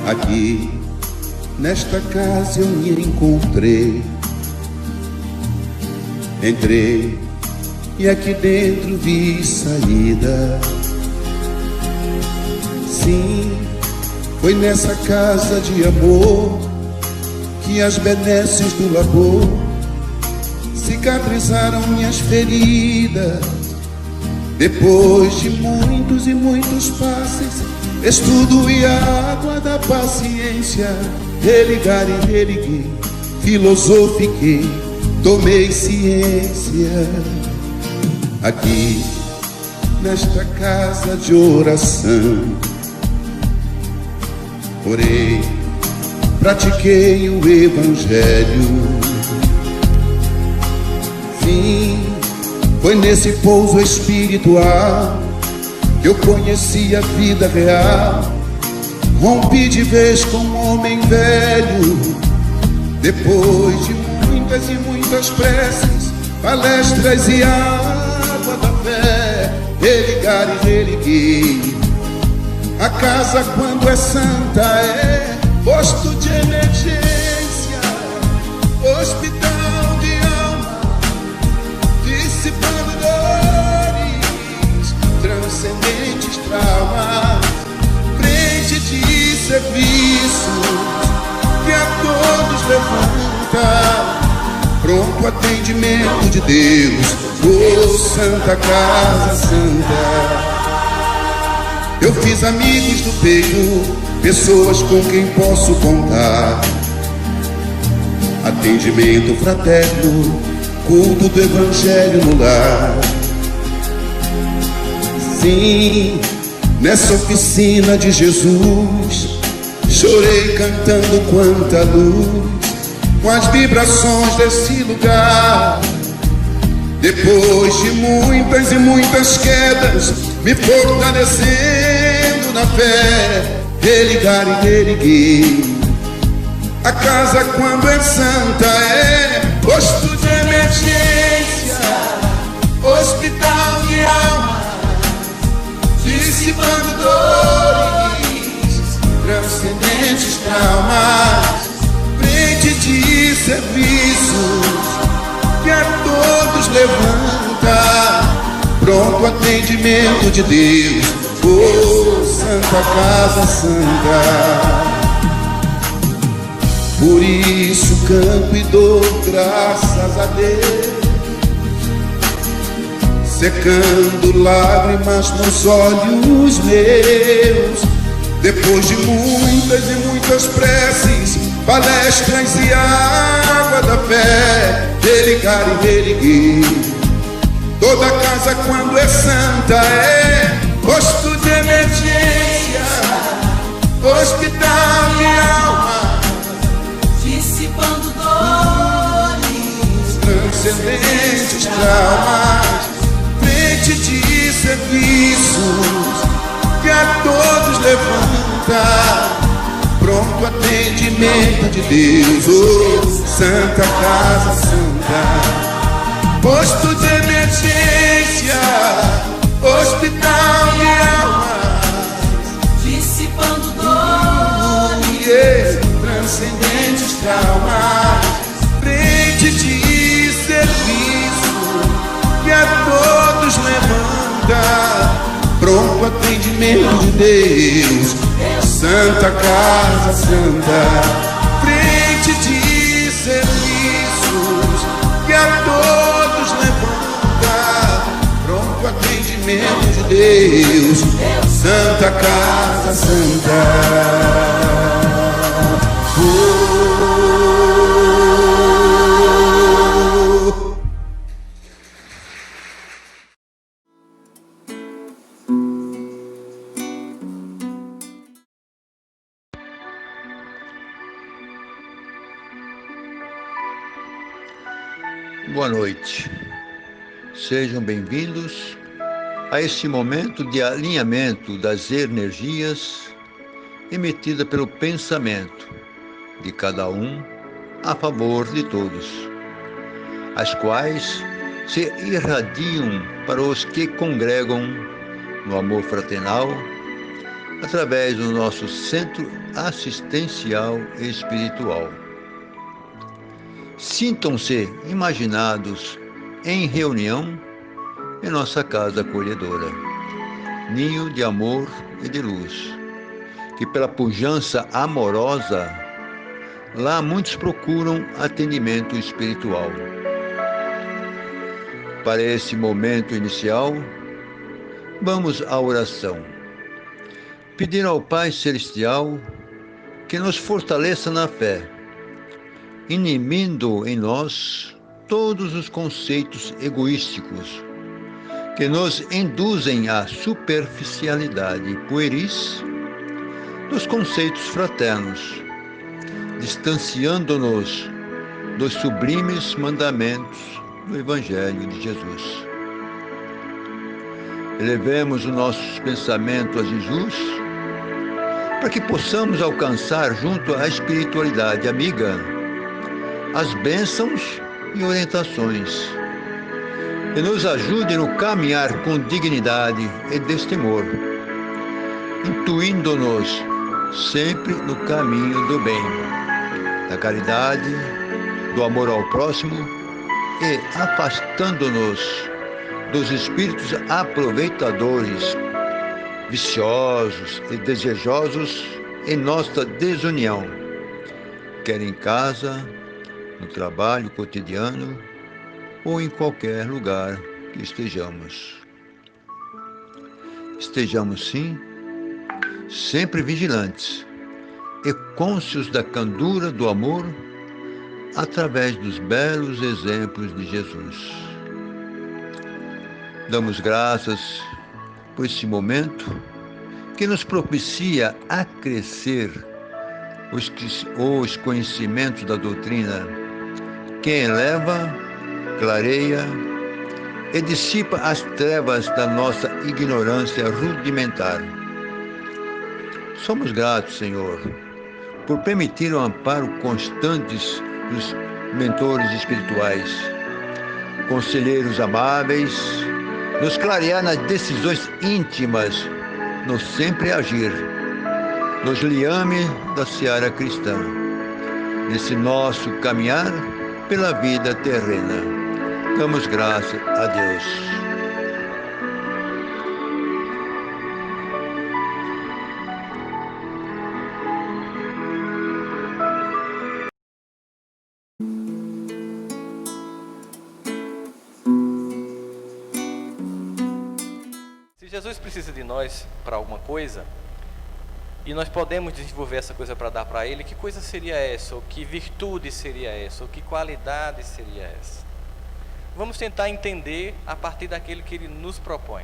Aqui, nesta casa eu me encontrei. Entrei e aqui dentro vi saída. Sim, foi nessa casa de amor que as benesses do labor cicatrizaram minhas feridas. Depois de muitos e muitos passes, estudo e a água da paciência, religar e religuei, filosofiquei, tomei ciência. Aqui, nesta casa de oração, orei, pratiquei o Evangelho. Sim, foi nesse pouso espiritual que eu conheci a vida real. Rompi de vez com um homem velho. Depois de muitas e muitas preces, palestras e água da fé, religar e religuei. A casa, quando é santa, é posto de emergência, hospital de alma, dissipando dores, transcendentes traumas, frente de serviço que a todos levanta, pronto atendimento de Deus, oh Santa Casa Santa. Eu fiz amigos do peito, pessoas com quem posso contar, atendimento fraterno, culto do Evangelho no lar. Sim, nessa oficina de Jesus, chorei cantando quanta luz, com as vibrações desse lugar. Depois de muitas e muitas quedas, me fortalecendo na fé, religar e religuei. A casa, quando é santa, é posto de emergência, hospital de alma, dissipando dores, transcendentes traumas, frente de serviços que a todos levanta, pronto atendimento de Deus, oh Santa Casa Santa. Por isso canto e dou graças a Deus, secando lágrimas nos olhos meus. Depois de muitas e muitas preces, palestras e água da fé, religar e religuei. Toda casa, quando é santa, é posto de emergência, hospital de alma, dissipando dores, transcendentes traumas, frente de serviços que a todos levanta, pronto atendimento de Deus, oh Santa Casa Santa. Posto de emergência, hospital de almas, dissipando dores, transcendentes traumas, frente de serviço que a todos levanta, pronto atendimento de Deus, Santa Casa Santa. Frente de serviços que a todos levanta, pronto atendimento de Deus, Santa Casa Santa. Boa noite, sejam bem-vindos a este momento de alinhamento das energias emitida pelo pensamento de cada um a favor de todos, as quais se irradiam para os que congregam no amor fraternal, através do nosso centro assistencial e espiritual. Sintam-se imaginados em reunião em nossa casa acolhedora, ninho de amor e de luz, que pela pujança amorosa, lá muitos procuram atendimento espiritual. Para esse momento inicial, vamos à oração. Pedir ao Pai Celestial que nos fortaleça na fé, inimindo em nós todos os conceitos egoísticos que nos induzem à superficialidade pueris dos conceitos fraternos, distanciando-nos dos sublimes mandamentos do Evangelho de Jesus. Elevemos os nossos pensamentos a Jesus para que possamos alcançar junto à espiritualidade amiga as bênçãos e orientações que nos ajude no caminhar com dignidade e destemor, intuindo-nos sempre no caminho do bem, da caridade, do amor ao próximo e afastando-nos dos espíritos aproveitadores, viciosos e desejosos em nossa desunião, quer em casa, no trabalho cotidiano ou em qualquer lugar que estejamos. Estejamos, sim, sempre vigilantes e cônscios da candura do amor através dos belos exemplos de Jesus. Damos graças por esse momento que nos propicia a crescer os conhecimentos da doutrina, que eleva, clareia e dissipa as trevas da nossa ignorância rudimentar. Somos gratos, Senhor, por permitir o amparo constante dos mentores espirituais, conselheiros amáveis, nos clarear nas decisões íntimas, no sempre agir, nos liame da seara cristã, nesse nosso caminhar pela vida terrena. Damos graças a Deus. Se Jesus precisa de nós para alguma coisa, e nós podemos desenvolver essa coisa para dar para Ele, que coisa seria essa? Ou que virtude seria essa? Ou que qualidade seria essa? Vamos tentar entender a partir daquilo que Ele nos propõe.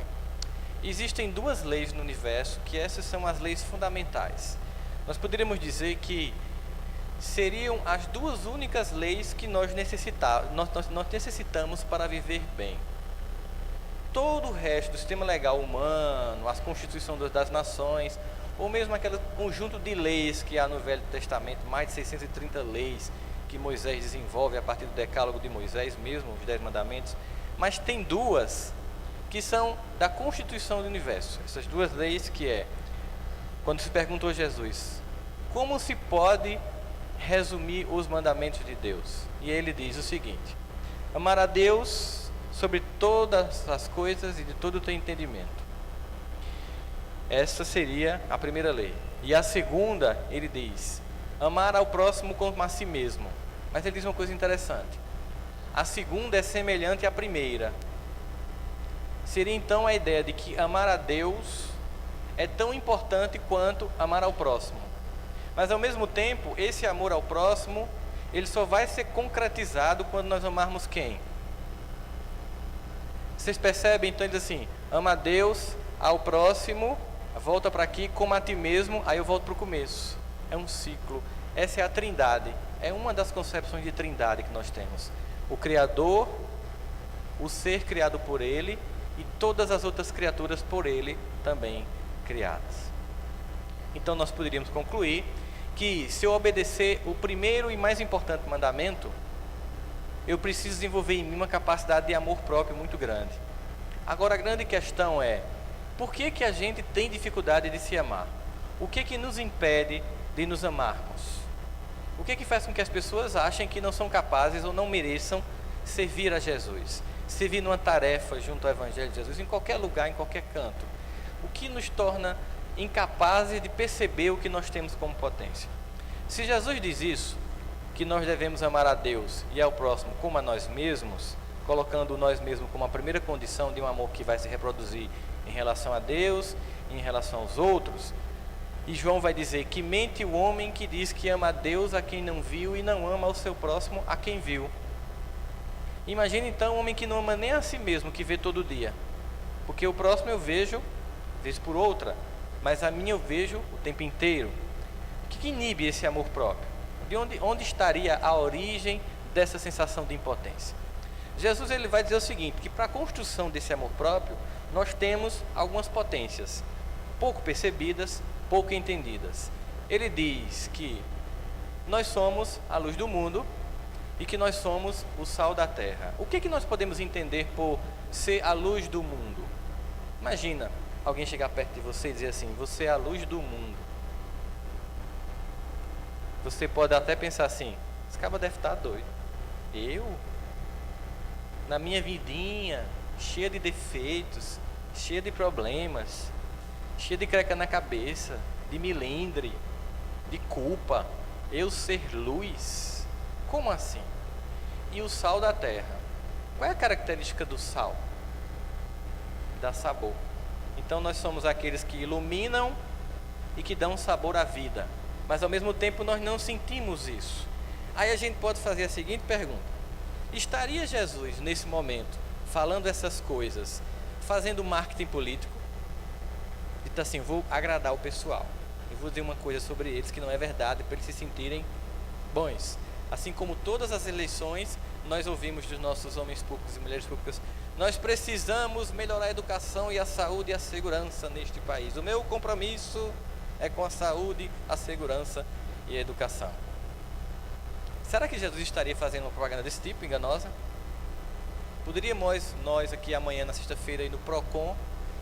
Existem duas leis no universo, que essas são as leis fundamentais. Nós poderíamos dizer que seriam as duas únicas leis que nós necessitamos para viver bem. Todo o resto do sistema legal humano, as constituições das nações, ou mesmo aquele conjunto de leis que há no Velho Testamento, mais de 630 leis que Moisés desenvolve a partir do decálogo de Moisés, mesmo os 10 mandamentos, mas tem duas que são da constituição do universo. Essas duas leis que é, quando se perguntou a Jesus, como se pode resumir os mandamentos de Deus? E ele diz o seguinte: amar a Deus sobre todas as coisas e de todo o teu entendimento. Essa seria a primeira lei. E a segunda, ele diz, amar ao próximo como a si mesmo. Mas ele diz uma coisa interessante. A segunda é semelhante à primeira. Seria então a ideia de que amar a Deus é tão importante quanto amar ao próximo. Mas ao mesmo tempo, esse amor ao próximo, ele só vai ser concretizado quando nós amarmos quem? Vocês percebem? Então ele diz assim, ama a Deus, ao próximo, volta para aqui, como a ti mesmo, aí eu volto para o começo. É um ciclo. Essa é a trindade. É uma das concepções de trindade que nós temos. O Criador, o ser criado por Ele e todas as outras criaturas por Ele também criadas. Então nós poderíamos concluir que se eu obedecer o primeiro e mais importante mandamento, eu preciso desenvolver em mim uma capacidade de amor próprio muito grande. Agora a grande questão é, Por que que a gente tem dificuldade de se amar? O que que nos impede de nos amarmos? O que que faz com que as pessoas achem que não são capazes ou não mereçam servir a Jesus? Servir numa tarefa junto ao Evangelho de Jesus, em qualquer lugar, em qualquer canto. O que nos torna incapazes de perceber o que nós temos como potência? Se Jesus diz isso, que nós devemos amar a Deus e ao próximo como a nós mesmos, colocando nós mesmos como a primeira condição de um amor que vai se reproduzir em relação a Deus e em relação aos outros, e João vai dizer que mente o homem que diz que ama a Deus a quem não viu e não ama ao seu próximo a quem viu. Imagine então um homem que não ama nem a si mesmo, que vê todo dia, porque o próximo eu vejo vez por outra, mas a minha eu vejo o tempo inteiro. O que inibe esse amor próprio? Onde estaria a origem dessa sensação de impotência? Jesus ele vai dizer o seguinte, que para a construção desse amor próprio, nós temos algumas potências, pouco percebidas, pouco entendidas. Ele diz que nós somos a luz do mundo e que nós somos o sal da terra. O que nós podemos entender por ser a luz do mundo? Imagina alguém chegar perto de você e dizer assim, você é a luz do mundo. Você pode até pensar assim, esse cara deve estar doido. Eu? Na minha vidinha, cheia de defeitos, cheia de problemas, cheia de creca na cabeça, de milindre, de culpa, eu ser luz? Como assim? E o sal da terra? Qual é a característica do sal? Dá sabor. Então nós somos aqueles que iluminam e que dão sabor à vida, mas ao mesmo tempo nós não sentimos isso. Aí a gente pode fazer a seguinte pergunta: estaria Jesus nesse momento falando essas coisas, fazendo marketing político? Então assim, vou agradar o pessoal, eu vou dizer uma coisa sobre eles que não é verdade, para eles se sentirem bons. Assim como todas as eleições, nós ouvimos dos nossos homens públicos e mulheres públicas, nós precisamos melhorar a educação e a saúde e a segurança neste país. O meu compromisso é com a saúde, a segurança e a educação. Será que Jesus estaria fazendo uma propaganda desse tipo, enganosa? Poderíamos nós aqui amanhã, na sexta-feira, ir no PROCON,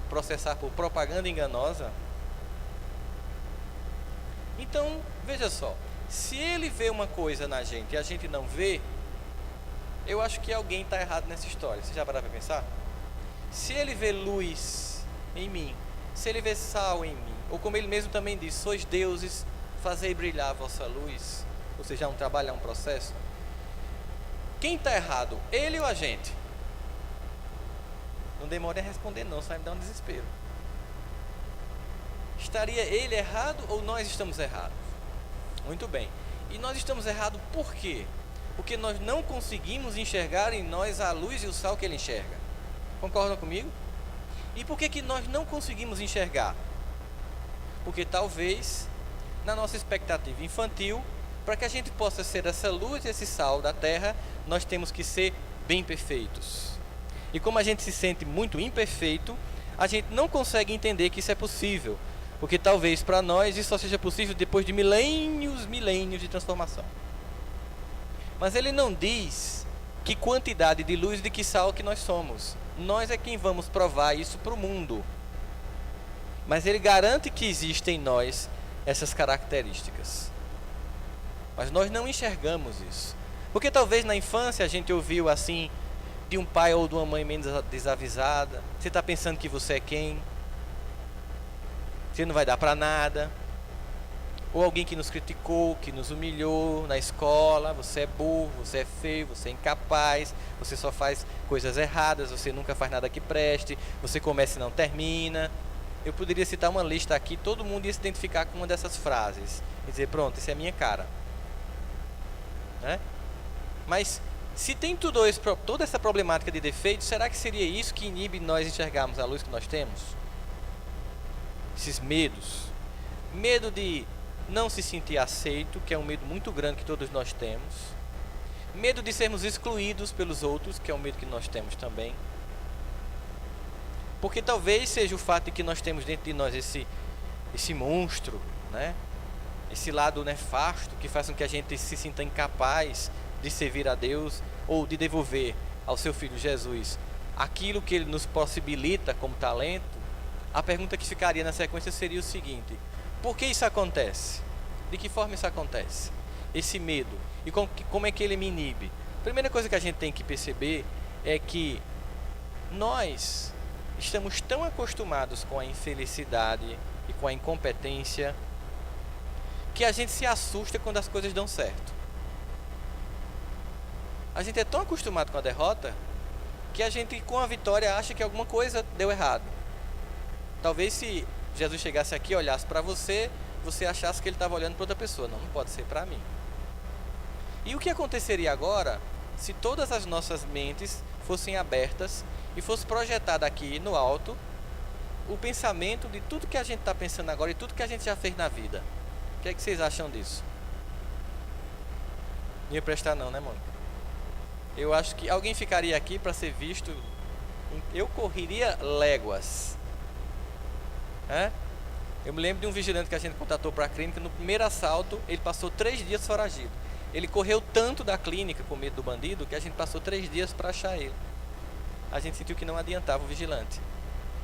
processar por propaganda enganosa? Então, veja só, se ele vê uma coisa na gente e a gente não vê, eu acho que alguém está errado nessa história. Você já parou para pensar? Se ele vê luz em mim, se ele vê sal em mim, ou como ele mesmo também diz, sois deuses, fazei brilhar a vossa luz, ou seja, é um trabalho, é um processo. Quem está errado? Ele ou a gente? Não demore a responder não, só vai me dar um desespero. Estaria ele errado ou nós estamos errados? Muito bem. E nós estamos errados por quê? Porque nós não conseguimos enxergar em nós a luz e o sal que ele enxerga. Concordam comigo? E por que nós não conseguimos enxergar? Porque talvez, na nossa expectativa infantil, para que a gente possa ser essa luz e esse sal da terra, nós temos que ser bem perfeitos. E como a gente se sente muito imperfeito, a gente não consegue entender que isso é possível. Porque talvez para nós isso só seja possível depois de milênios de transformação. Mas ele não diz que quantidade de luz e de que sal que nós somos. Nós é quem vamos provar isso para o mundo. Mas ele garante que existem em nós essas características. Mas nós não enxergamos isso. Porque talvez na infância a gente ouviu assim, de um pai ou de uma mãe menos desavisada: você está pensando que você é quem? Você não vai dar para nada. Ou alguém que nos criticou, que nos humilhou na escola: você é burro, você é feio, você é incapaz, você só faz coisas erradas, você nunca faz nada que preste, você começa e não termina. Eu poderia citar uma lista aqui, todo mundo ia se identificar com uma dessas frases e dizer: pronto, essa é a minha cara, né? Mas se tem toda essa problemática de defeitos, será que seria isso que inibe nós enxergarmos a luz que nós temos? Esses medos. Medo de não se sentir aceito, que é um medo muito grande que todos nós temos. Medo de sermos excluídos pelos outros, que é um medo que nós temos também. Porque talvez seja o fato de que nós temos dentro de nós esse monstro, né? Esse lado nefasto que faz com que a gente se sinta incapaz de servir a Deus ou de devolver ao seu Filho Jesus aquilo que ele nos possibilita como talento, a pergunta que ficaria na sequência seria o seguinte: por que isso acontece? De que forma isso acontece? Esse medo. E como é que ele me inibe? A primeira coisa que a gente tem que perceber é que nós estamos tão acostumados com a infelicidade e com a incompetência que a gente se assusta quando as coisas dão certo. A gente é tão acostumado com a derrota que a gente, com a vitória, acha que alguma coisa deu errado. Talvez se Jesus chegasse aqui e olhasse para você, você achasse que ele estava olhando para outra pessoa. Não, não pode ser para mim. E o que aconteceria agora se todas as nossas mentes fossem abertas e fosse projetado aqui no alto o pensamento de tudo que a gente está pensando agora e tudo que a gente já fez na vida? O que é que vocês acham disso? Não ia prestar não, né, Mônica? Eu acho que alguém ficaria aqui para ser visto. Eu correria léguas. Eu me lembro de um vigilante que a gente contratou para a clínica. No primeiro assalto, ele passou 3 dias foragido. Ele correu tanto da clínica com medo do bandido que a gente passou 3 dias para achar ele. A gente sentiu que não adiantava o vigilante.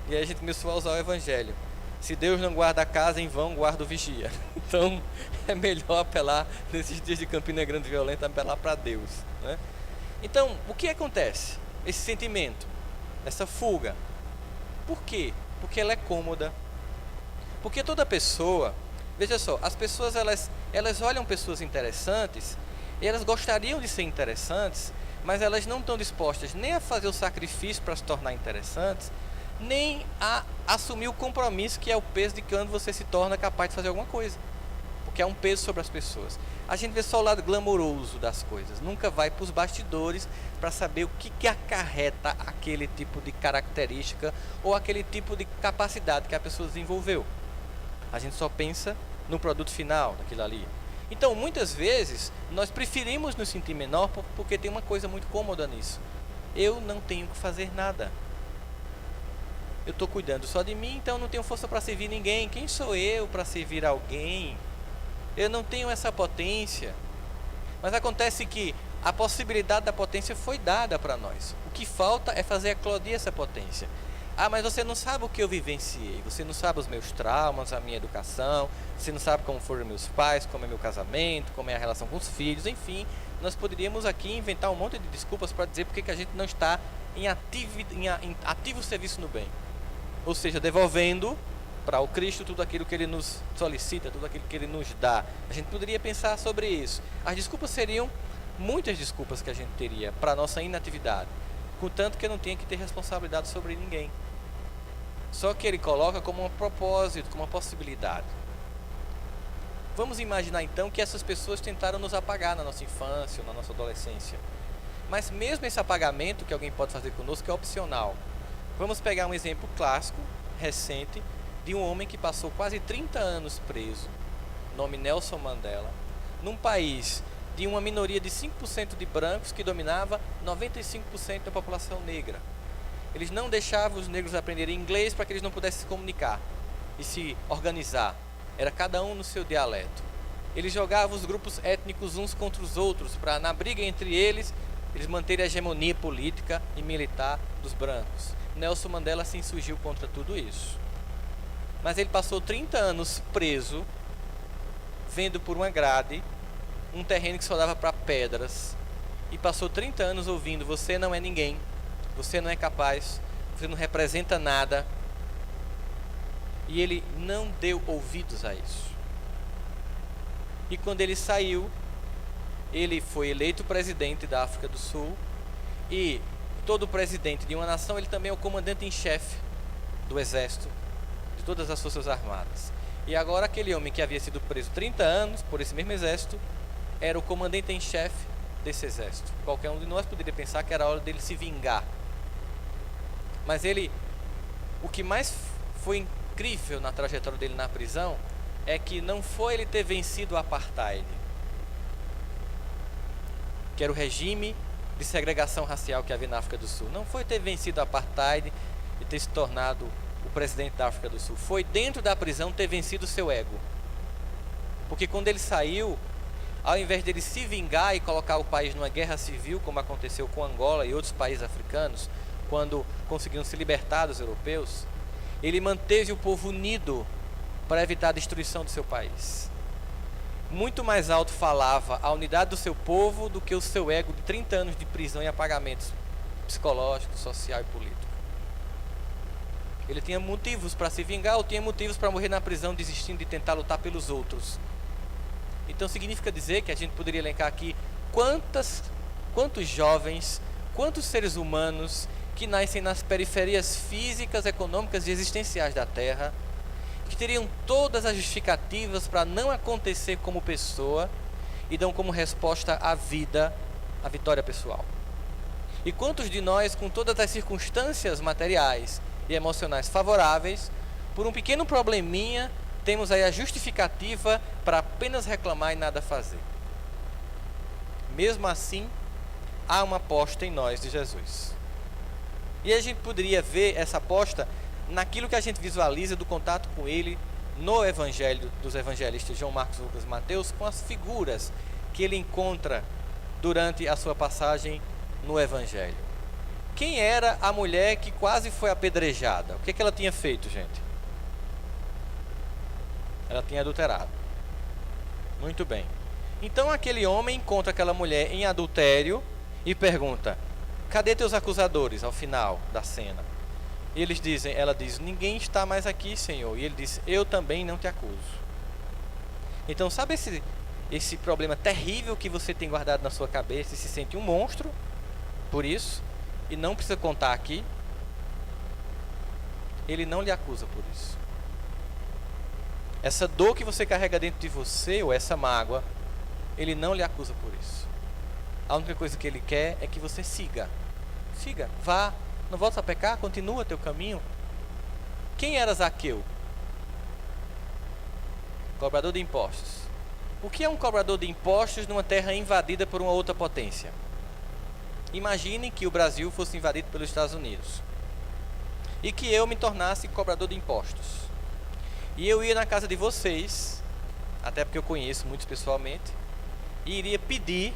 E aí a gente começou a usar o evangelho. Se Deus não guarda a casa, em vão guarda o vigia. Então é melhor apelar, nesses dias de Campina Grande violenta, apelar para Deus, né? Então, o que acontece? Esse sentimento, essa fuga. Por quê? Porque ela é cômoda. Porque toda pessoa, veja só, as pessoas elas olham pessoas interessantes, e elas gostariam de ser interessantes, mas elas não estão dispostas nem a fazer o sacrifício para se tornar interessantes, nem a assumir o compromisso que é o peso de quando você se torna capaz de fazer alguma coisa. Porque é um peso sobre as pessoas. A gente vê só o lado glamouroso das coisas, nunca vai para os bastidores para saber o que acarreta aquele tipo de característica ou aquele tipo de capacidade que a pessoa desenvolveu. A gente só pensa no produto final daquilo ali. Então, muitas vezes, nós preferimos nos sentir menor porque tem uma coisa muito cômoda nisso. Eu não tenho que fazer nada. Eu estou cuidando só de mim, então eu não tenho força para servir ninguém. Quem sou eu para servir alguém? Eu não tenho essa potência. Mas acontece que a possibilidade da potência foi dada para nós. O que falta é fazer eclodir essa potência. Ah, mas você não sabe o que eu vivenciei. Você não sabe os meus traumas, a minha educação. Você não sabe como foram meus pais, como é meu casamento, como é a relação com os filhos. Enfim, nós poderíamos aqui inventar um monte de desculpas para dizer porque que a gente não está em ativo serviço no bem. Ou seja, devolvendo para o Cristo tudo aquilo que Ele nos solicita, tudo aquilo que Ele nos dá. A gente poderia pensar sobre isso. As desculpas seriam muitas desculpas que a gente teria para a nossa inatividade, contanto que eu não tenha que ter responsabilidade sobre ninguém. Só que Ele coloca como um propósito, como uma possibilidade. Vamos imaginar então que essas pessoas tentaram nos apagar na nossa infância ou na nossa adolescência. Mas mesmo esse apagamento que alguém pode fazer conosco é opcional. Vamos pegar um exemplo clássico, recente, de um homem que passou quase 30 anos preso, nome Nelson Mandela, num país de uma minoria de 5% de brancos que dominava 95% da população negra. Eles não deixavam os negros aprenderem inglês para que eles não pudessem se comunicar e se organizar. Era cada um no seu dialeto. Eles jogavam os grupos étnicos uns contra os outros para, na briga entre eles manterem a hegemonia política e militar dos brancos. Nelson Mandela se insurgiu contra tudo isso. Mas ele passou 30 anos preso, vendo por uma grade um terreno que só dava para pedras, e passou 30 anos ouvindo: você não é ninguém, você não é capaz, você não representa nada. E ele não deu ouvidos a isso. E quando ele saiu, ele foi eleito presidente da África do Sul, e todo presidente de uma nação, ele também é o comandante em chefe do exército, de todas as forças armadas. E agora aquele homem que havia sido preso 30 anos por esse mesmo exército era o comandante em chefe desse exército. Qualquer um de nós poderia pensar que era a hora dele se vingar. Mas o que mais foi incrível na trajetória dele na prisão é que não foi ele ter vencido o apartheid, que era o regime de segregação racial que havia na África do Sul. Não foi ter vencido o apartheid e ter se tornado o presidente da África do Sul. Foi dentro da prisão ter vencido o seu ego. Porque quando ele saiu, ao invés dele se vingar e colocar o país numa guerra civil, como aconteceu com Angola e outros países africanos, quando conseguiram se libertar dos europeus, Ele manteve o povo unido para evitar a destruição do seu país. Muito mais alto falava a unidade do seu povo do que o seu ego de 30 anos de prisão e apagamentos psicológico, social e político. Ele tinha motivos para se vingar ou tinha motivos para morrer na prisão, desistindo de tentar lutar pelos outros. Então significa dizer que a gente poderia elencar aqui quantos jovens, quantos seres humanos que nascem nas periferias físicas, econômicas e existenciais da Terra, que teriam todas as justificativas para não acontecer como pessoa e dão como resposta a vida, a vitória pessoal. E quantos de nós, com todas as circunstâncias materiais e emocionais favoráveis, por um pequeno probleminha, temos aí a justificativa para apenas reclamar e nada fazer. Mesmo assim, há uma aposta em nós de Jesus. E a gente poderia ver essa aposta naquilo que a gente visualiza do contato com ele no Evangelho dos evangelistas João, Marcos, Lucas e Mateus, com as figuras que ele encontra durante a sua passagem no Evangelho. Quem era a mulher que quase foi apedrejada? O que ela tinha feito, gente? Ela tinha adulterado. Muito bem. Então aquele homem encontra aquela mulher em adultério e pergunta: cadê teus acusadores? Ao final da cena. E ela diz: ninguém está mais aqui, Senhor. E ele diz: eu também não te acuso. Então sabe esse problema terrível que você tem guardado na sua cabeça e se sente um monstro por isso, e não precisa contar aqui? Ele não lhe acusa por isso. Essa dor que você carrega dentro de você, ou essa mágoa, ele não lhe acusa por isso. A única coisa que ele quer é que você siga. Siga, vá, não volta a pecar, continua teu caminho. Quem era Zaqueu? Cobrador de impostos. O que é um cobrador de impostos numa terra invadida por uma outra potência? Imagine que o Brasil fosse invadido pelos Estados Unidos e que eu me tornasse cobrador de impostos. E eu ia na casa de vocês, até porque eu conheço muitos pessoalmente, e iria pedir,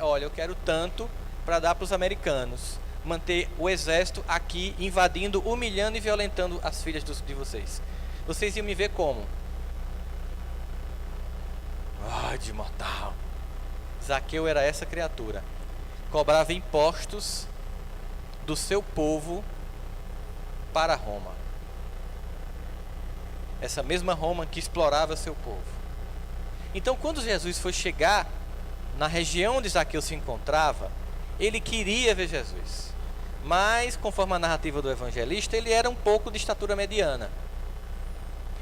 olha, eu quero tanto para dar para os americanos, manter o exército aqui invadindo, humilhando e violentando as filhas de vocês. Vocês iam me ver como? Ai, de mortal. Zaqueu era essa criatura. Cobrava impostos do seu povo para Roma. Essa mesma Roma que explorava seu povo. Então, quando Jesus foi chegar na região onde Zaqueu se encontrava, ele queria ver Jesus. Mas, conforme a narrativa do evangelista, ele era um pouco de estatura mediana.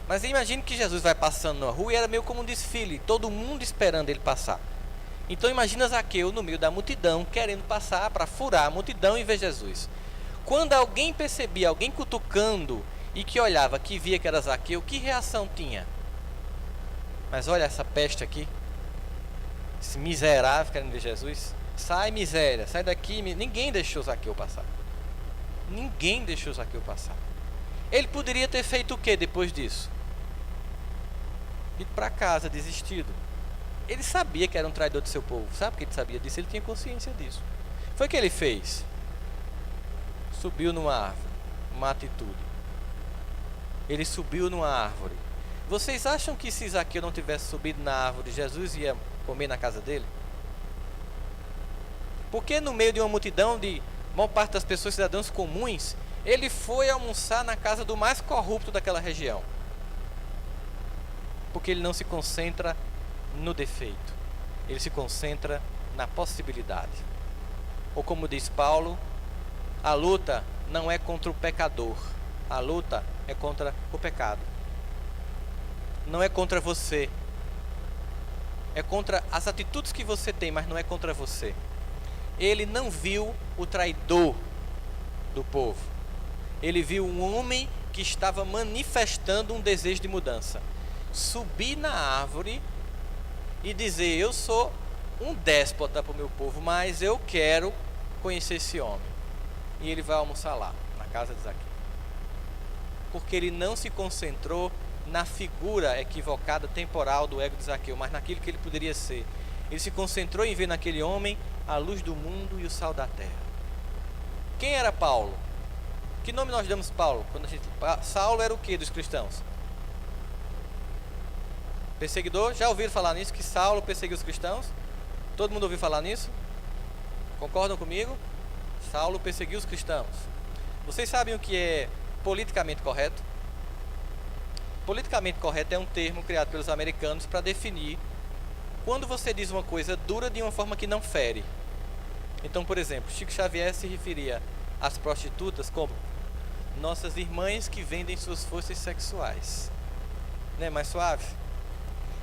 Mas imagine que Jesus vai passando na rua e era meio como um desfile, todo mundo esperando ele passar. Então imagina Zaqueu no meio da multidão, querendo passar para furar a multidão e ver Jesus. Quando alguém percebia, alguém cutucando, e que olhava, que via que era Zaqueu, que reação tinha? Mas olha essa peste aqui, esse miserável querendo ver Jesus. Sai, miséria, sai daqui. Ninguém deixou Zaqueu passar. Ninguém deixou Zaqueu passar. Ele poderia ter feito o que depois disso? Ido para casa, desistido. Ele sabia que era um traidor do seu povo. Sabe por que ele sabia disso? Ele tinha consciência disso. Foi o que ele fez. Subiu numa árvore. Uma atitude. Ele subiu numa árvore. Vocês acham que se Zaqueu não tivesse subido na árvore, Jesus ia comer na casa dele? Porque no meio de uma multidão de maior parte das pessoas, cidadãos comuns, ele foi almoçar na casa do mais corrupto daquela região? Porque ele não se concentra no defeito, ele se concentra na possibilidade. Ou como diz Paulo, a luta não é contra o pecador, a luta é contra o pecado. Não é contra você, é contra as atitudes que você tem, mas não é contra você. Ele não viu o traidor do povo, ele viu um homem que estava manifestando um desejo de mudança. Subir na árvore e dizer: eu sou um déspota para o meu povo, mas eu quero conhecer esse homem. E ele vai almoçar lá, na casa de Zaqueu. Porque ele não se concentrou na figura equivocada, temporal do ego de Zaqueu, mas naquilo que ele poderia ser. Ele se concentrou em ver naquele homem a luz do mundo e o sal da terra. Quem era Paulo? Que nome nós damos Paulo? Saulo era o que dos cristãos? Perseguidor? Já ouviram falar nisso? Que Saulo perseguiu os cristãos? Todo mundo ouviu falar nisso? Concordam comigo? Saulo perseguiu os cristãos. Vocês sabem o que é politicamente correto? Politicamente correto é um termo criado pelos americanos para definir quando você diz uma coisa dura de uma forma que não fere. Então, por exemplo, Chico Xavier se referia às prostitutas como nossas irmãs que vendem suas forças sexuais. Não é mais suave?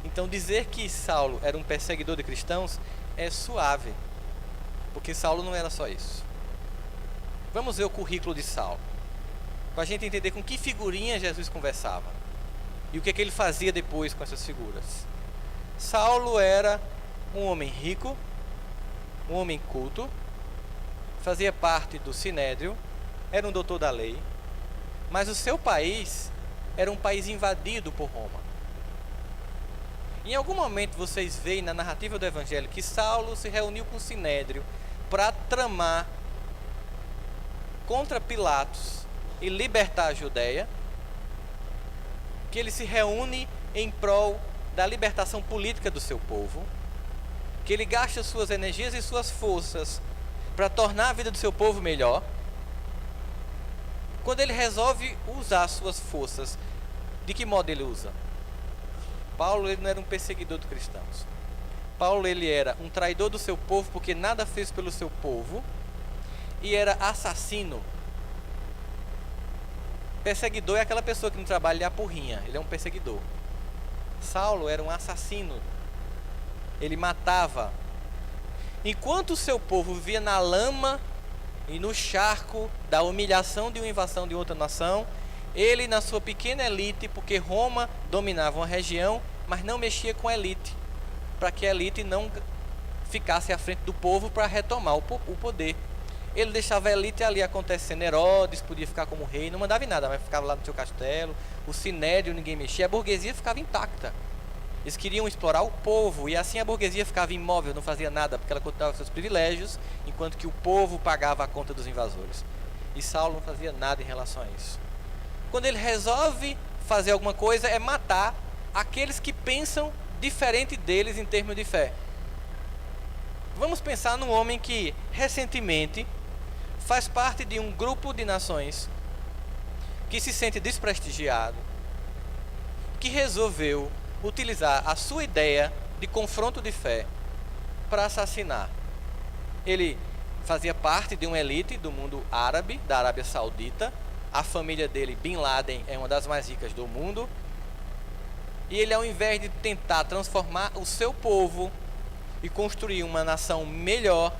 Então, dizer que Saulo era um perseguidor de cristãos é suave, porque Saulo não era só isso. Vamos ver o currículo de Saulo, para a gente entender com que figurinha Jesus conversava e o que ele fazia depois com essas figuras. Saulo era um homem rico, um homem culto, fazia parte do Sinédrio, era um doutor da lei, mas o seu país era um país invadido por Roma. Em algum momento vocês veem na narrativa do Evangelho que Saulo se reuniu com o Sinédrio para tramar contra Pilatos e libertar a Judéia, que ele se reúne em prol da libertação política do seu povo, que ele gasta suas energias e suas forças para tornar a vida do seu povo melhor. Quando ele resolve usar suas forças, de que modo ele usa? Paulo ele não era um perseguidor de cristãos. Paulo ele era um traidor do seu povo porque nada fez pelo seu povo e era assassino. Perseguidor é aquela pessoa que não trabalha de apurrinha, ele é um perseguidor. Saulo era um assassino. Ele matava. Enquanto o seu povo vivia na lama e no charco da humilhação de uma invasão de outra nação, ele na sua pequena elite, porque Roma dominava uma região, mas não mexia com a elite, para que a elite não ficasse à frente do povo para retomar o poder. Ele deixava a elite ali acontecendo. Herodes podia ficar como rei, não mandava em nada, mas ficava lá no seu castelo. O Sinédrio ninguém mexia, a burguesia ficava intacta. Eles queriam explorar o povo, e assim a burguesia ficava imóvel, não fazia nada, porque ela continuava seus privilégios, enquanto que o povo pagava a conta dos invasores. E Saulo não fazia nada em relação a isso. Quando ele resolve fazer alguma coisa, é matar aqueles que pensam diferente deles em termos de fé. Vamos pensar num homem que recentemente faz parte de um grupo de nações que se sente desprestigiado, que resolveu utilizar a sua ideia de confronto de fé para assassinar. Ele fazia parte de uma elite do mundo árabe, da Arábia Saudita. A família dele, Bin Laden, é uma das mais ricas do mundo. E ele, ao invés de tentar transformar o seu povo e construir uma nação melhor,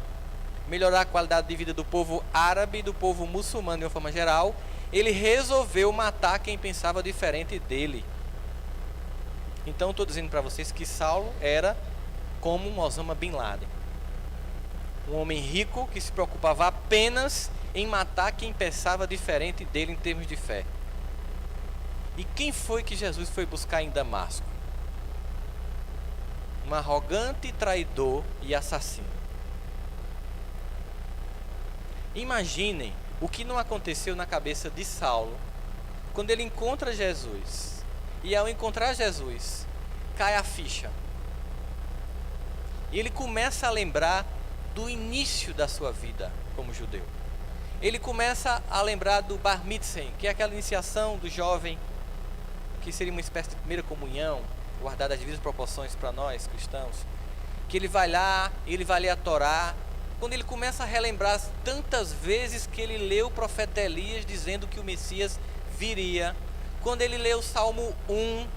melhorar a qualidade de vida do povo árabe e do povo muçulmano de uma forma geral, ele resolveu matar quem pensava diferente dele. Então estou dizendo para vocês que Saulo era como Osama Bin Laden, um homem rico que se preocupava apenas em matar quem pensava diferente dele em termos de fé. E quem foi que Jesus foi buscar em Damasco? Um arrogante traidor e assassino. Imaginem o que não aconteceu na cabeça de Saulo quando ele encontra Jesus. E ao encontrar Jesus, cai a ficha. E ele começa a lembrar do início da sua vida como judeu. Ele começa a lembrar do Bar Mitzvah, que é aquela iniciação do jovem, que seria uma espécie de primeira comunhão, guardada as devidas proporções para nós cristãos. Que ele vai lá, ele vai ler a Torá. Quando ele começa a relembrar tantas vezes que ele leu o profeta Elias dizendo que o Messias viria. Quando ele leu o Salmo 1,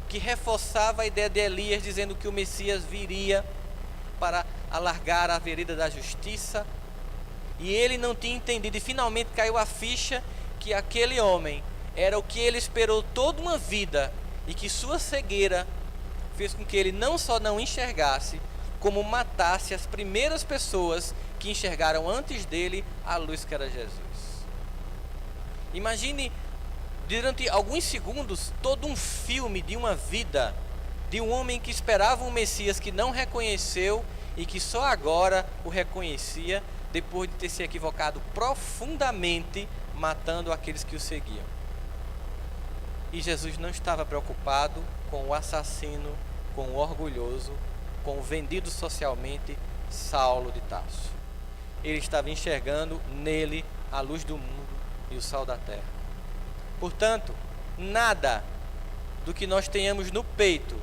que reforçava a ideia de Elias dizendo que o Messias viria para alargar a vereda da justiça. E ele não tinha entendido, e finalmente caiu a ficha que aquele homem era o que ele esperou toda uma vida, e que sua cegueira fez com que ele não só não enxergasse, como matasse as primeiras pessoas que enxergaram antes dele a luz que era Jesus. Imagine, durante alguns segundos, todo um filme de uma vida, de um homem que esperava um Messias que não reconheceu e que só agora o reconhecia, depois de ter se equivocado profundamente matando aqueles que o seguiam. E Jesus não estava preocupado com o assassino, com o orgulhoso, com o vendido socialmente Saulo de Tarso. Ele estava enxergando nele a luz do mundo e o sal da terra. Portanto, nada do que nós tenhamos no peito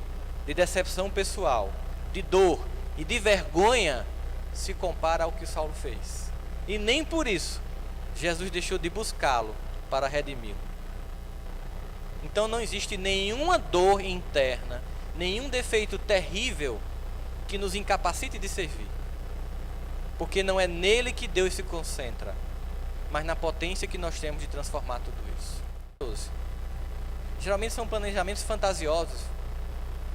de decepção pessoal, de dor e de vergonha se compara ao que Saulo fez. E nem por isso Jesus deixou de buscá-lo para redimi-lo. Então não existe nenhuma dor interna, nenhum defeito terrível que nos incapacite de servir. Porque não é nele que Deus se concentra, mas na potência que nós temos de transformar tudo isso. Geralmente são planejamentos fantasiosos.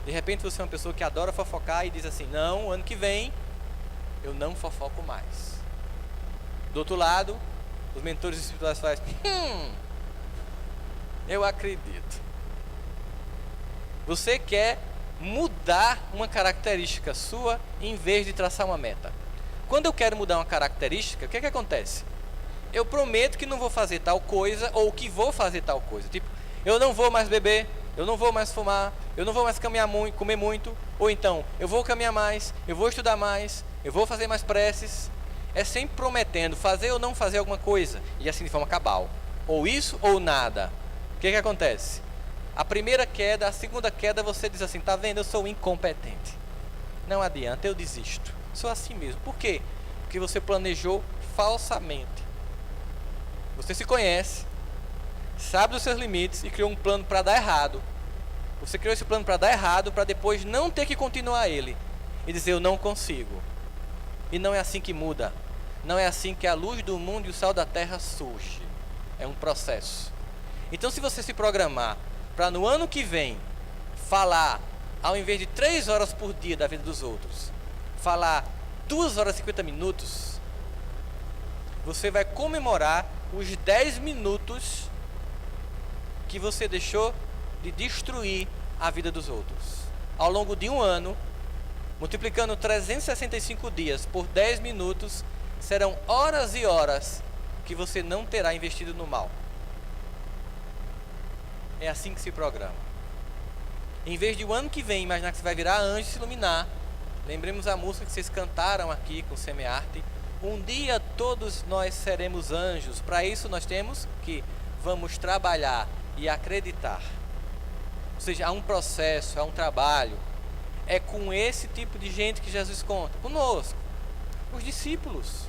De repente você é uma pessoa que adora fofocar e diz assim: não, ano que vem eu não fofoco mais. Do outro lado, os mentores espirituais fazem: eu acredito. Você quer mudar uma característica sua em vez de traçar uma meta. Quando eu quero mudar uma característica, o que é que acontece? Eu prometo que não vou fazer tal coisa, ou que vou fazer tal coisa. Tipo, eu não vou mais beber, eu não vou mais fumar, eu não vou mais caminhar muito, comer muito, ou então, eu vou caminhar mais, eu vou estudar mais, eu vou fazer mais preces. É sempre prometendo fazer ou não fazer alguma coisa, e assim de forma cabal. Ou isso ou nada. O que é que acontece? A primeira queda, a segunda queda, você diz assim: tá vendo, eu sou incompetente. Não adianta, eu desisto. Sou assim mesmo. Por quê? Porque você planejou falsamente. Você se conhece, sabe dos seus limites e criou um plano para dar errado. Você criou esse plano para dar errado, para depois não ter que continuar ele e dizer: eu não consigo. E não é assim que muda. Não é assim que a luz do mundo e o sal da terra surge. É um processo. Então, se você se programar para no ano que vem falar, ao invés de 3 horas por dia da vida dos outros, falar 2 horas e 50 minutos, você vai comemorar os 10 minutos que você deixou de destruir a vida dos outros. Ao longo de um ano, multiplicando 365 dias por 10 minutos, serão horas e horas que você não terá investido no mal. É assim que se programa. Em vez de o ano que vem imaginar que você vai virar anjo e se iluminar, lembremos a música que vocês cantaram aqui com Semearte: um dia todos nós seremos anjos. Para isso nós temos que vamos trabalhar e acreditar. Ou seja, há um processo, há um trabalho. É com esse tipo de gente que Jesus conta conosco, os discípulos.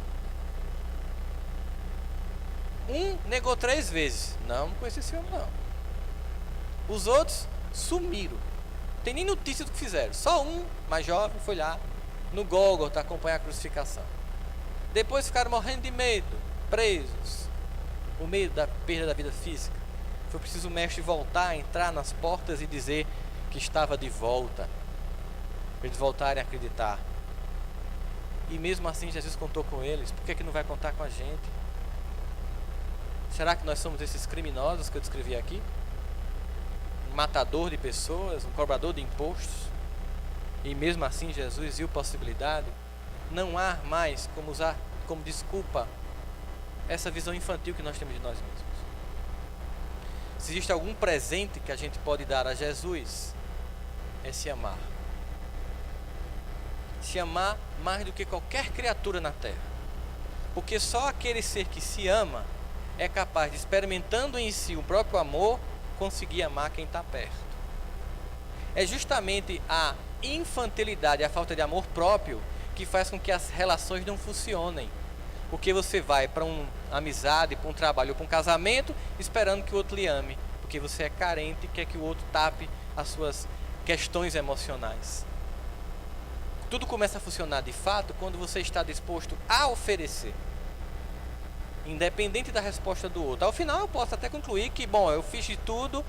Um negou 3 vezes: não conheci esse homem não. Os outros sumiram. Não tem nem notícia do que fizeram. Só um, mais jovem, foi lá no Gólgota acompanhar a crucificação. Depois ficaram morrendo de medo, presos. O medo da perda da vida física. Foi preciso o mestre voltar, entrar nas portas e dizer que estava de volta, para eles voltarem a acreditar. E mesmo assim Jesus contou com eles. Por que não vai contar com a gente? Será que nós somos esses criminosos que eu descrevi aqui? Um matador de pessoas, um cobrador de impostos? E mesmo assim Jesus viu possibilidade? Não há mais como usar como desculpa essa visão infantil que nós temos de nós mesmos. Se existe algum presente que a gente pode dar a Jesus, é se amar. Se amar mais do que qualquer criatura na terra. Porque só aquele ser que se ama é capaz de, experimentando em si o próprio amor, conseguir amar quem está perto. É justamente a infantilidade, a falta de amor próprio, que faz com que as relações não funcionem. Porque você vai para uma amizade, para um trabalho, para um casamento, esperando que o outro lhe ame. Porque você é carente e quer que o outro tape as suas questões emocionais. Tudo começa a funcionar de fato quando você está disposto a oferecer, independente da resposta do outro. Ao final eu posso até concluir que, bom, eu fiz de tudo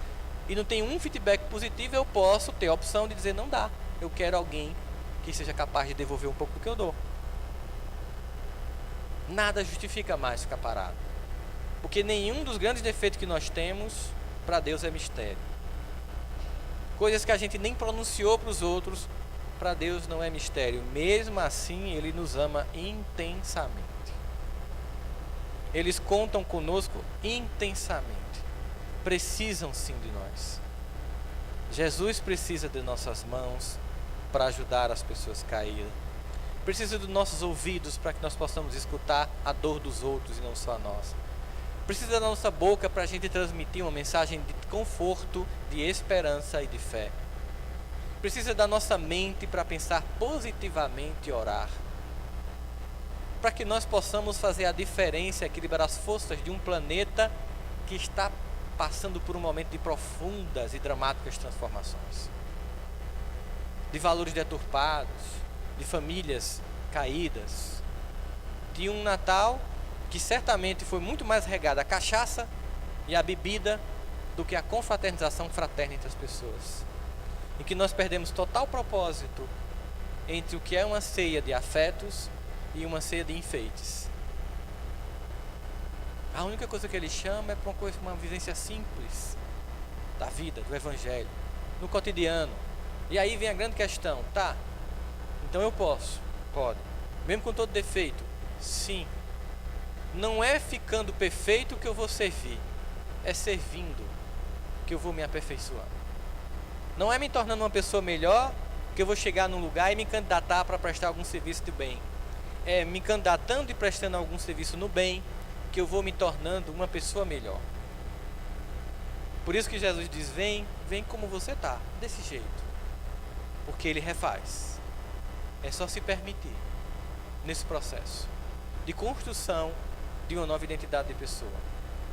e não tenho um feedback positivo, eu posso ter a opção de dizer: não dá, eu quero alguém que seja capaz de devolver um pouco do que eu dou. Nada justifica mais ficar parado, porque nenhum dos grandes defeitos que nós temos para Deus é mistério. Coisas que a gente nem pronunciou para os outros, para Deus não é mistério. Mesmo assim Ele nos ama intensamente. eles contam conosco intensamente. Precisam sim de nós. Jesus precisa de nossas mãos para ajudar as pessoas caídas. Precisa dos nossos ouvidos para que nós possamos escutar a dor dos outros e não só a nossa. Precisa da nossa boca para a gente transmitir uma mensagem de conforto, de esperança e de fé. Precisa da nossa mente para pensar positivamente e orar. Para que nós possamos fazer a diferença e equilibrar as forças de um planeta que está passando por um momento de profundas e dramáticas transformações. De valores deturpados, de famílias caídas, de um Natal que certamente foi muito mais regado à cachaça e à bebida do que à confraternização fraterna entre as pessoas. Em que nós perdemos total propósito entre o que é uma ceia de afetos e uma ceia de enfeites. A única coisa que ele chama é para uma vivência simples da vida, do Evangelho, no cotidiano. E aí vem a grande questão, tá? Então eu posso? Pode. Mesmo com todo defeito? Sim. Não é ficando perfeito que eu vou servir, é servindo que eu vou me aperfeiçoar. Não é me tornando uma pessoa melhor que eu vou chegar num lugar e me candidatar para prestar algum serviço de bem. É me candidatando e prestando algum serviço no bem que eu vou me tornando uma pessoa melhor. Por isso que Jesus diz, vem como você está, desse jeito. Porque Ele refaz. É só se permitir nesse processo de construção de uma nova identidade de pessoa,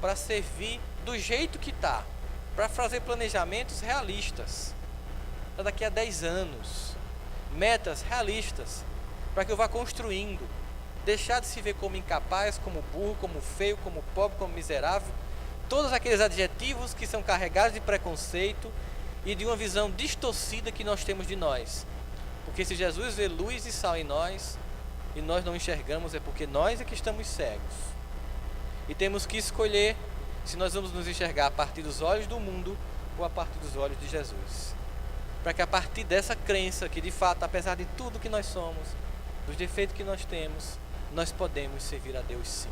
para servir do jeito que está, para fazer planejamentos realistas para daqui a 10 anos, metas realistas, para que eu vá construindo, deixar de se ver como incapaz, como burro, como feio, como pobre, como miserável, todos aqueles adjetivos que são carregados de preconceito e de uma visão distorcida que nós temos de nós. Porque se Jesus vê luz e sal em nós e nós não enxergamos, é porque nós é que estamos cegos. E temos que escolher se nós vamos nos enxergar a partir dos olhos do mundo ou a partir dos olhos de Jesus. Para que a partir dessa crença que de fato, apesar de tudo que nós somos, dos defeitos que nós temos, nós podemos servir a Deus sim.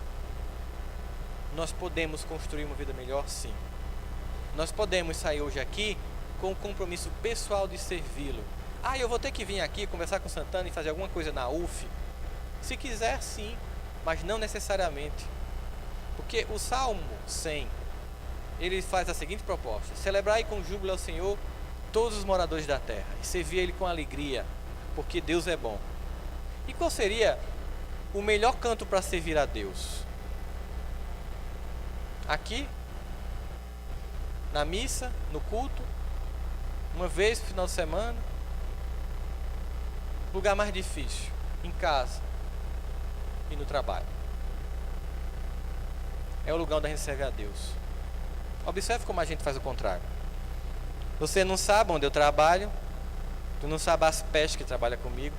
Nós podemos construir uma vida melhor sim. Nós podemos sair hoje aqui com o compromisso pessoal de servi-lo. Eu vou ter que vir aqui conversar com Santana e fazer alguma coisa na UF. Se quiser sim, mas não necessariamente. Porque o Salmo 100, ele faz a seguinte proposta: celebrai com júbilo ao Senhor todos os moradores da terra e servir Ele com alegria, porque Deus é bom. E qual seria o melhor canto para servir a Deus? Aqui, na missa, no culto, uma vez no final de semana. Lugar mais difícil, em casa e no trabalho. É o lugar onde a gente serve a Deus. Observe como a gente faz o contrário. Você não sabe onde eu trabalho, tu não sabe as pestes que trabalham comigo.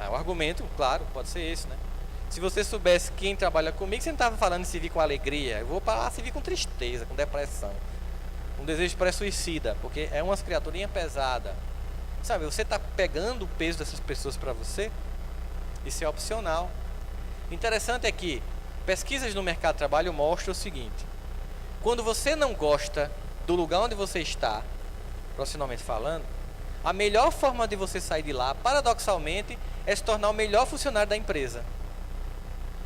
O argumento, claro, pode ser esse, né? Se você soubesse quem trabalha comigo, você não estava falando de servir com alegria. Eu vou para lá servir com tristeza, com depressão, com desejo pré-suicida, porque é umas criaturinhas pesadas. Sabe, você está pegando o peso dessas pessoas para você? Isso é opcional. Interessante é que pesquisas no mercado de trabalho mostram o seguinte: quando você não gosta do lugar onde você está, profissionalmente falando, a melhor forma de você sair de lá, paradoxalmente, é se tornar o melhor funcionário da empresa.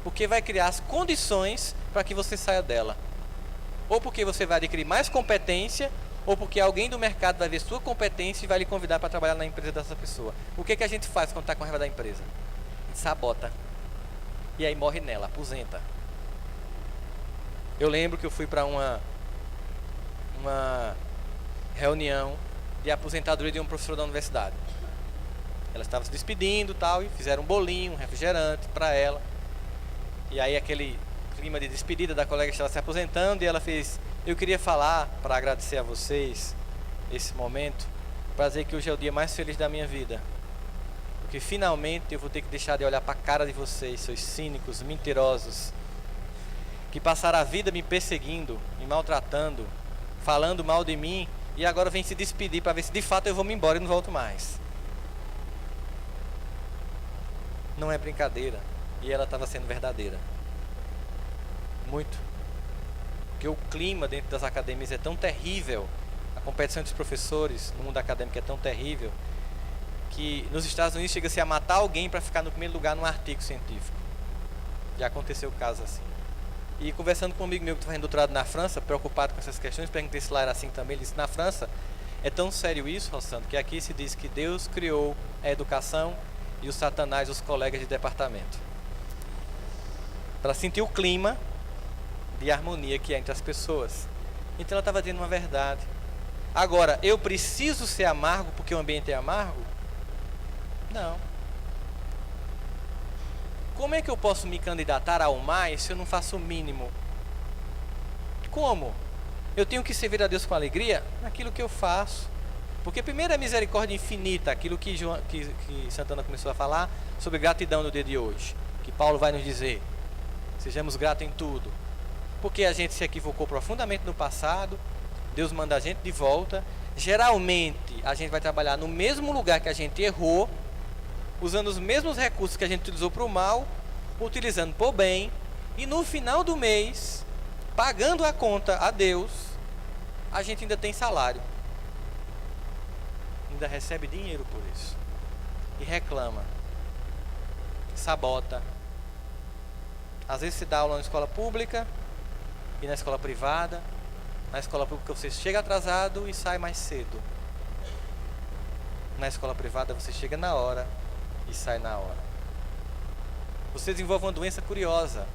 Porque vai criar as condições para que você saia dela. Ou porque você vai adquirir mais competência, ou porque alguém do mercado vai ver sua competência e vai lhe convidar para trabalhar na empresa dessa pessoa. O que a gente faz quando está com raiva da empresa? A gente sabota. E aí morre nela, aposenta. Eu lembro que eu fui para uma reunião de aposentadoria de uma professora da universidade. Ela estava se despedindo e tal, e fizeram um bolinho, um refrigerante para ela. E aí aquele clima de despedida da colega que estava se aposentando, e ela fez: eu queria falar para agradecer a vocês esse momento, para dizer que hoje é o dia mais feliz da minha vida. Porque finalmente eu vou ter que deixar de olhar para a cara de vocês, seus cínicos, mentirosos, que passaram a vida me perseguindo, me maltratando, falando mal de mim, e agora vem se despedir para ver se de fato eu vou me embora e não volto mais. Não é brincadeira. E ela estava sendo verdadeira. muito. Porque o clima dentro das academias é tão terrível, a competição entre os professores no mundo acadêmico é tão terrível, que nos Estados Unidos chega-se a matar alguém para ficar no primeiro lugar num artigo científico. Já aconteceu casos assim. E conversando com um amigo meu que está fazendo doutorado na França, preocupado com essas questões, perguntei se lá era assim também. Ele disse: na França é tão sério isso, Rossandro, que aqui se diz que Deus criou a educação e o Satanás os colegas de departamento, para sentir o clima de harmonia que é entre as pessoas. Então ela estava dizendo uma verdade. Agora, eu preciso ser amargo porque o ambiente é amargo? Não. Como é que eu posso me candidatar ao mais se eu não faço o mínimo? Como? Eu tenho que servir a Deus com alegria naquilo que eu faço. Porque primeiro é misericórdia infinita, aquilo que Santana começou a falar sobre gratidão no dia de hoje, que Paulo vai nos dizer: sejamos gratos em tudo. Porque a gente se equivocou profundamente no passado, Deus manda a gente de volta. Geralmente a gente vai trabalhar no mesmo lugar que a gente errou, usando os mesmos recursos que a gente utilizou para o mal, utilizando para o bem, e no final do mês, pagando a conta a Deus, a gente ainda tem salário, ainda recebe dinheiro por isso, e reclama, sabota. Às vezes se dá aula na escola pública e na escola privada. Na escola pública você chega atrasado e sai mais cedo. Na escola privada você chega na hora e sai na hora. Você desenvolve uma doença curiosa.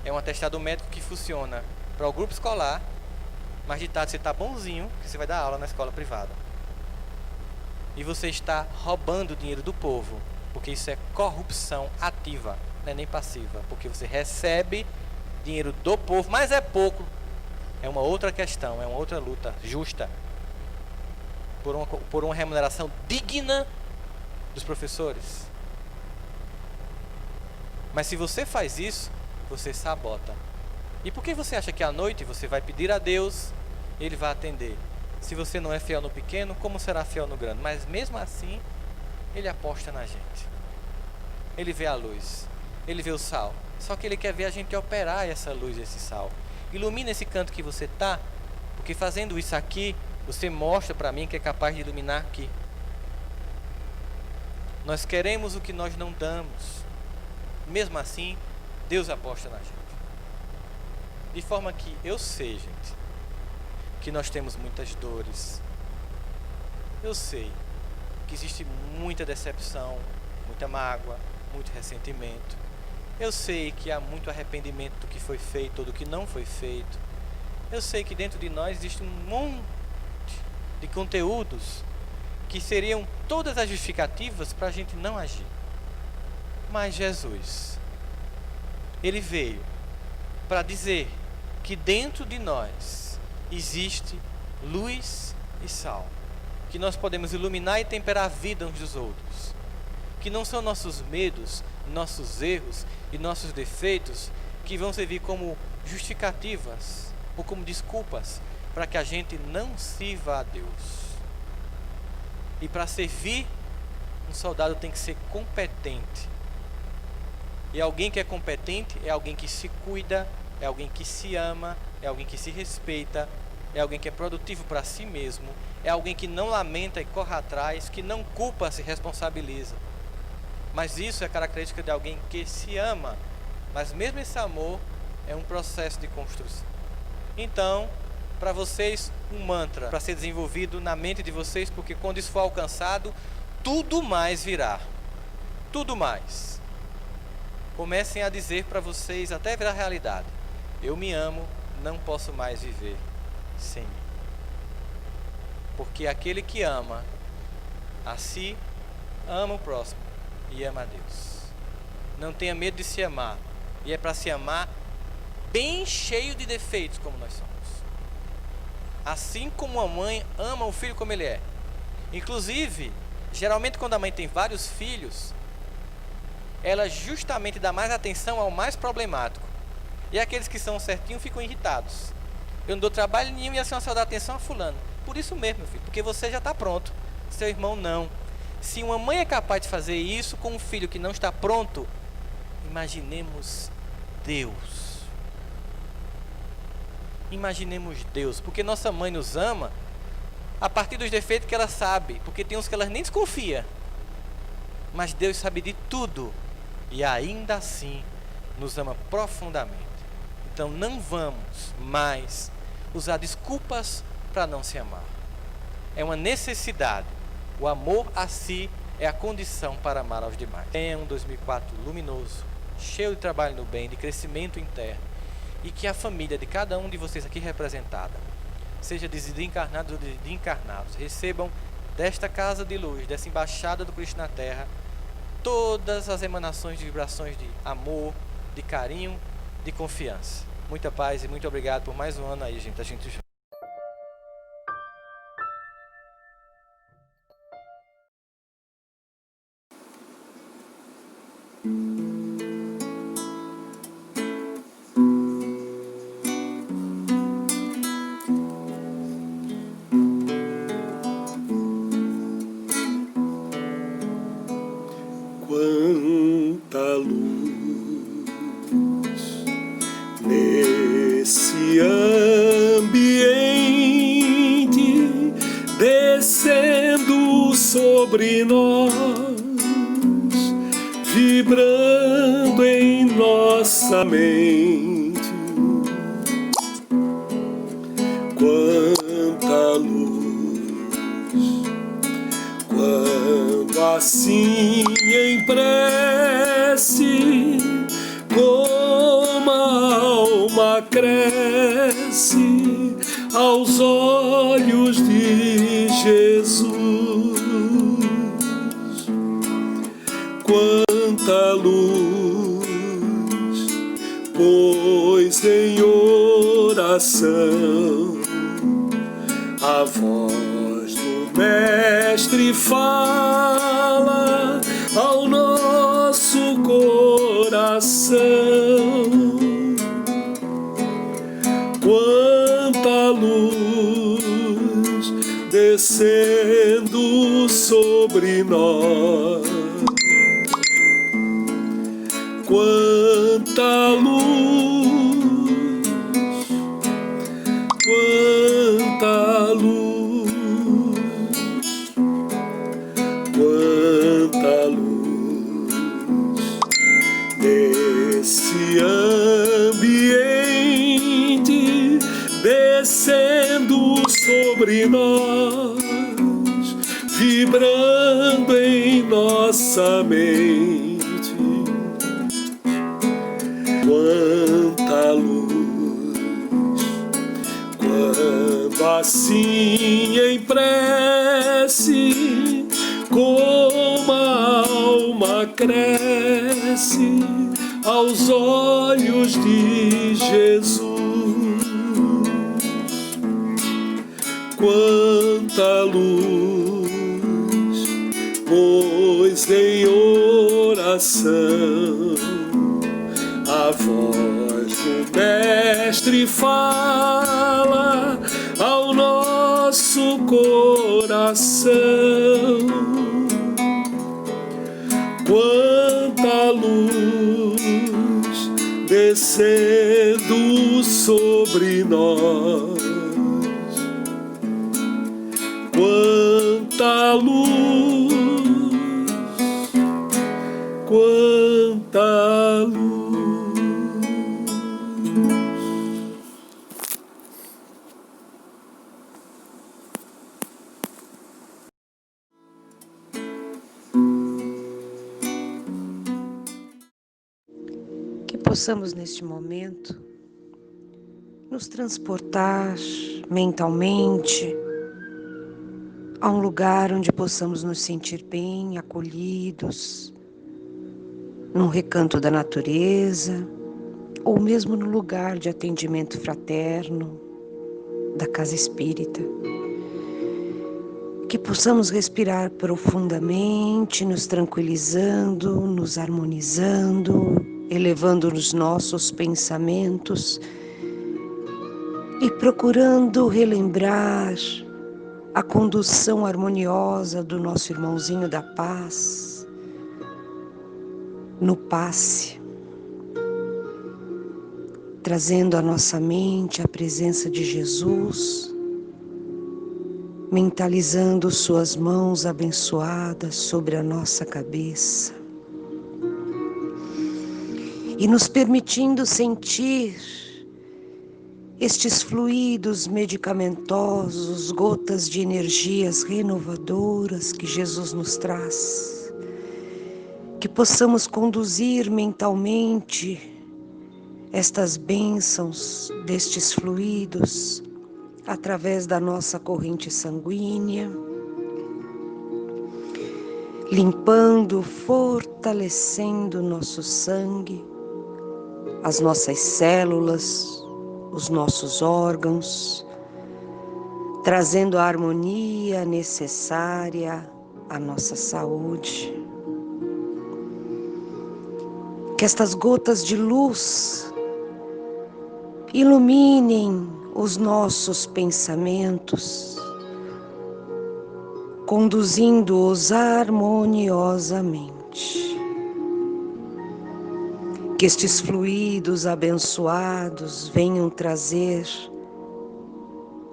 É um atestado médico que funciona para o grupo escolar, mas de tarde você está bonzinho, que você vai dar aula na escola privada. E você está roubando o dinheiro do povo, porque isso é corrupção ativa, não é nem passiva, porque você recebe dinheiro do povo, mas é pouco. É uma outra questão, é uma outra luta justa por uma remuneração digna dos professores. Mas se você faz isso, você sabota. E por que você acha que à noite você vai pedir a Deus e Ele vai atender? Se você não é fiel no pequeno, como será fiel no grande? Mas mesmo assim, Ele aposta na gente. Ele vê a luz, Ele vê o sal. Só que Ele quer ver a gente operar essa luz, esse sal. Ilumina esse canto que você está, porque fazendo isso aqui, você mostra para mim que é capaz de iluminar aqui. Nós queremos o que nós não damos. Mesmo assim, Deus aposta na gente. De forma que eu sei, gente, que nós temos muitas dores. Eu sei que existe muita decepção, muita mágoa, muito ressentimento. Eu sei que há muito arrependimento do que foi feito ou do que não foi feito. Eu sei que dentro de nós existe um monte de conteúdos que seriam todas as justificativas para a gente não agir. Mas Jesus, Ele veio para dizer que dentro de nós existe luz e sal, que nós podemos iluminar e temperar a vida uns dos outros, que não são nossos medos, nossos erros e nossos defeitos que vão servir como justificativas ou como desculpas para que a gente não sirva a Deus. E para servir, um soldado tem que ser competente. E alguém que é competente é alguém que se cuida, é alguém que se ama, é alguém que se respeita, é alguém que é produtivo para si mesmo, é alguém que não lamenta e corre atrás, que não culpa, se responsabiliza. Mas isso é característica de alguém que se ama. Mas mesmo esse amor é um processo de construção. Então, para vocês, um mantra para ser desenvolvido na mente de vocês, porque quando isso for alcançado, tudo mais virá. Tudo mais. Comecem a dizer para vocês, até virar realidade: eu me amo, não posso mais viver sem mim. Porque aquele que ama a si, ama o próximo e ama a Deus. Não tenha medo de se amar. E é para se amar bem cheio de defeitos como nós somos. Assim como a mãe ama o filho como ele é. Inclusive, geralmente quando a mãe tem vários filhos, ela justamente dá mais atenção ao mais problemático. E aqueles que são certinhos ficam irritados. Eu não dou trabalho nenhum e a senhora só dá atenção a fulano. Por isso mesmo, meu filho, porque você já está pronto. Seu irmão não. Se uma mãe é capaz de fazer isso com um filho que não está pronto, imaginemos Deus. Imaginemos Deus, porque nossa mãe nos ama a partir dos defeitos que ela sabe, porque tem uns que ela nem desconfia. Mas Deus sabe de tudo e ainda assim nos ama profundamente. Então não vamos mais usar desculpas para não se amar. É uma necessidade. O amor a si é a condição para amar aos demais. Tenha um 2004 luminoso, cheio de trabalho no bem, de crescimento interno, e que a família de cada um de vocês aqui representada, seja de encarnados ou de encarnados, recebam desta casa de luz, dessa embaixada do Cristo na Terra, todas as emanações de vibrações de amor, de carinho, de confiança. Muita paz e muito obrigado por mais um ano aí, gente. A gente junto. Quanta luz nesse ambiente descendo sobre nós, vibrando em nossa mente. Quanta luz, quando assim em prece, como a alma cresce aos olhos de Jesus. Quanta luz, pois em oração a voz do Mestre fala ao nosso coração. Quanta luz descendo sobre nós. Quanta luz, quanta luz, quanta luz nesse ambiente descendo sobre nós, vibrando em nossa mente. Quanta luz, quando assim em prece, como a alma cresce aos olhos de Jesus. Quanta luz, pois em oração a voz do Mestre fala ao nosso coração. Quanta luz descendo sobre nós. Quanta luz, quanta luz. Que possamos neste momento nos transportar mentalmente a um lugar onde possamos nos sentir bem, acolhidos, num recanto da natureza, ou mesmo no lugar de atendimento fraterno da casa espírita. Que possamos respirar profundamente, nos tranquilizando, nos harmonizando, elevando os nossos pensamentos e procurando relembrar a condução harmoniosa do nosso irmãozinho da paz no passe, trazendo à nossa mente a presença de Jesus, mentalizando suas mãos abençoadas sobre a nossa cabeça e nos permitindo sentir estes fluidos medicamentosos, gotas de energias renovadoras que Jesus nos traz, que possamos conduzir mentalmente estas bênçãos destes fluidos através da nossa corrente sanguínea, limpando, fortalecendo nosso sangue, as nossas células, os nossos órgãos, trazendo a harmonia necessária à nossa saúde. Que estas gotas de luz iluminem os nossos pensamentos, conduzindo-os harmoniosamente. Que estes fluidos abençoados venham trazer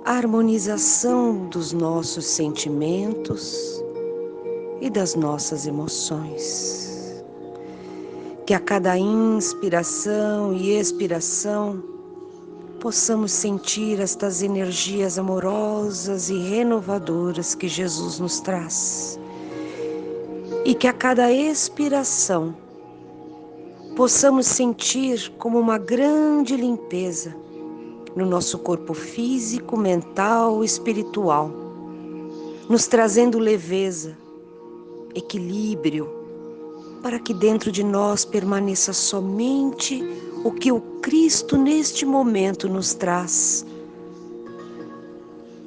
a harmonização dos nossos sentimentos e das nossas emoções. Que a cada inspiração e expiração possamos sentir estas energias amorosas e renovadoras que Jesus nos traz. E que a cada expiração possamos sentir como uma grande limpeza no nosso corpo físico, mental e espiritual, nos trazendo leveza, equilíbrio, para que dentro de nós permaneça somente o que o Cristo neste momento nos traz.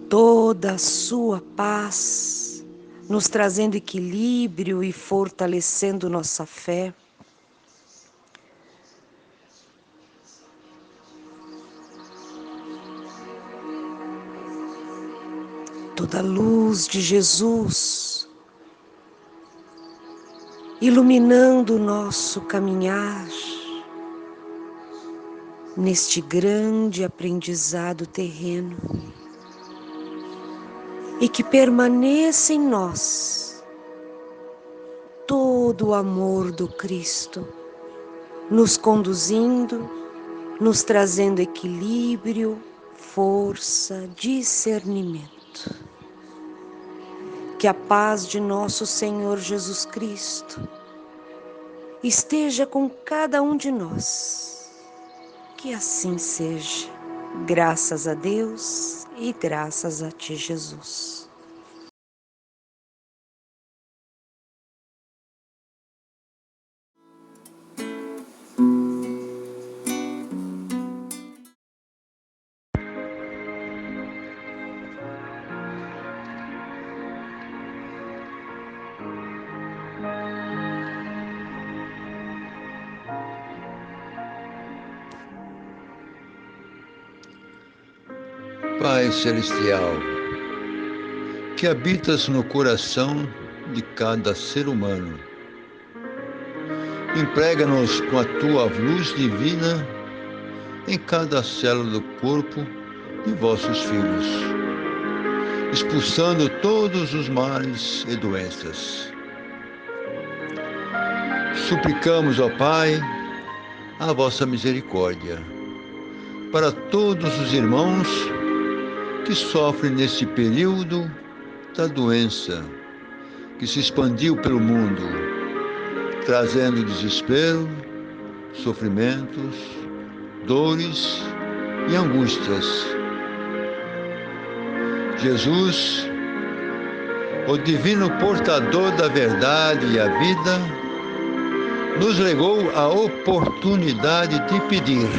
Toda a sua paz, nos trazendo equilíbrio e fortalecendo nossa fé. Toda a luz de Jesus, iluminando o nosso caminhar neste grande aprendizado terreno, e que permaneça em nós todo o amor do Cristo, nos conduzindo, nos trazendo equilíbrio, força, discernimento. Que a paz de nosso Senhor Jesus Cristo esteja com cada um de nós. Que assim seja. Graças a Deus e graças a Ti, Jesus. Pai Celestial, que habitas no coração de cada ser humano, emprega-nos com a Tua luz divina em cada célula do corpo de vossos filhos, expulsando todos os males e doenças. Suplicamos, ó Pai, a vossa misericórdia para todos os irmãos que sofrem nesse período da doença que se expandiu pelo mundo, trazendo desespero, sofrimentos, dores e angústias. Jesus, o divino portador da verdade e a vida, nos legou a oportunidade de pedir.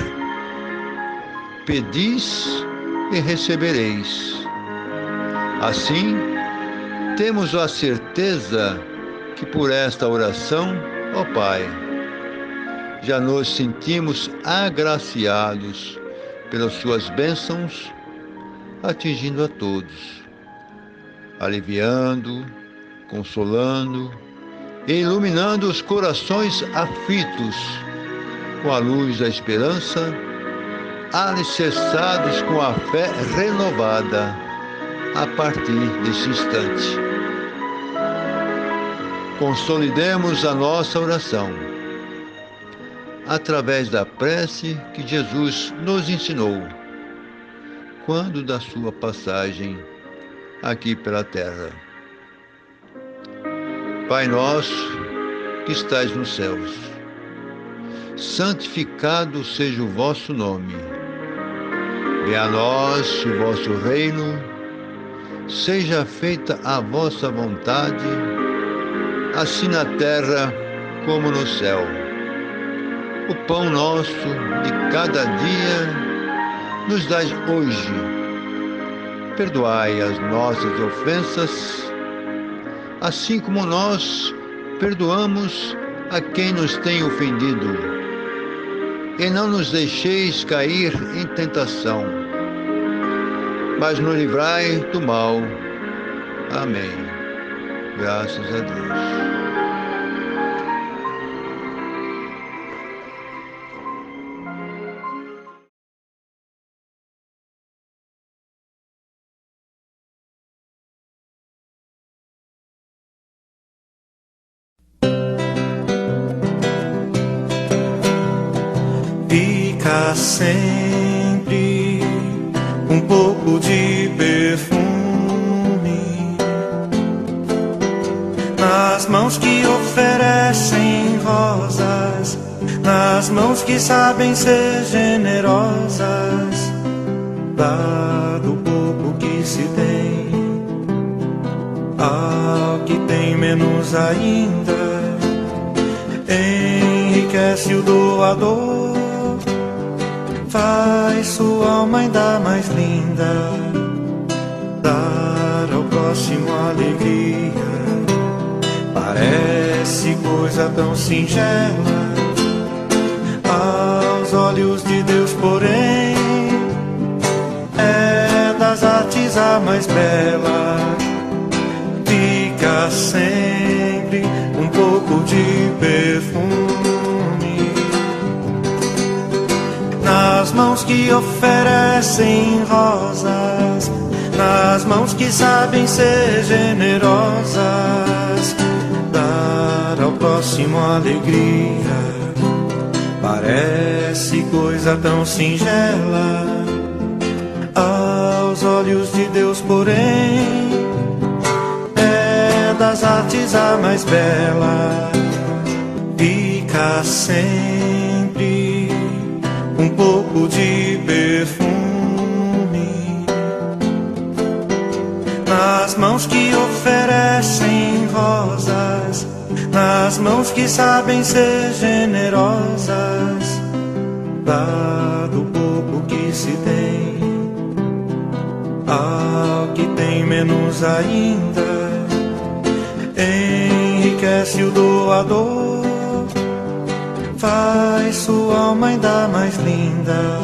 Pedis e recebereis. Assim, temos a certeza que por esta oração, ó Pai, já nos sentimos agraciados pelas suas bênçãos, atingindo a todos, aliviando, consolando e iluminando os corações aflitos com a luz da esperança alicerçados com a fé renovada a partir desse instante. Consolidemos a nossa oração através da prece que Jesus nos ensinou quando da sua passagem aqui pela terra. Pai nosso que estais nos céus, santificado seja o vosso nome. Venha a nós o vosso reino, seja feita a vossa vontade, assim na terra como no céu. O pão nosso de cada dia nos dai hoje. Perdoai as nossas ofensas, assim como nós perdoamos a quem nos tem ofendido. E não nos deixeis cair em tentação, mas nos livrai do mal. Amém. Graças a Deus. Fica sempre um pouco de perfume nas mãos que oferecem rosas, nas mãos que sabem ser generosas. Dá do pouco que se tem ao que tem menos ainda. Enriquece o doador, faz sua alma ainda mais linda. Dar ao próximo alegria parece coisa tão singela. Aos olhos de Deus, porém, é das artes a mais bela. Fica sempre um pouco de perfume nas mãos que oferecem rosas, nas mãos que sabem ser generosas. Dar ao próximo alegria parece coisa tão singela. Aos olhos de Deus, porém, é das artes a mais bela. Fica sempre um pouco de perfume nas mãos que oferecem rosas, nas mãos que sabem ser generosas. Dá do pouco que se tem ao que tem menos ainda. Enriquece o doador, faz sua alma ainda mais linda.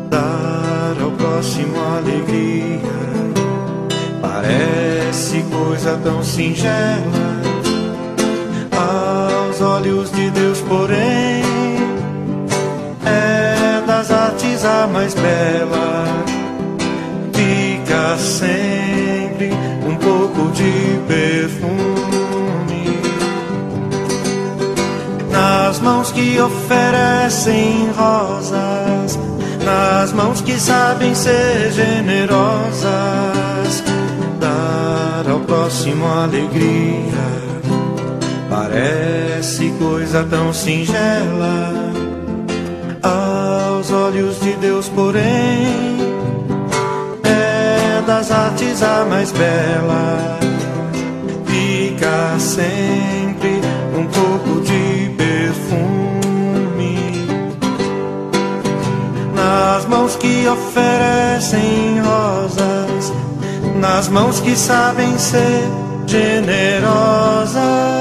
Dar ao próximo alegria parece coisa tão singela. Aos olhos de Deus, porém, é das artes a mais bela. Fica sempre um pouco de perfume nas mãos que oferecem rosas, nas mãos que sabem ser generosas. Dar ao próximo alegria parece coisa tão singela. Aos olhos de Deus, porém, é das artes a mais bela. Fica sempre um pouco de perfume nas mãos que oferecem rosas, nas mãos que sabem ser generosas.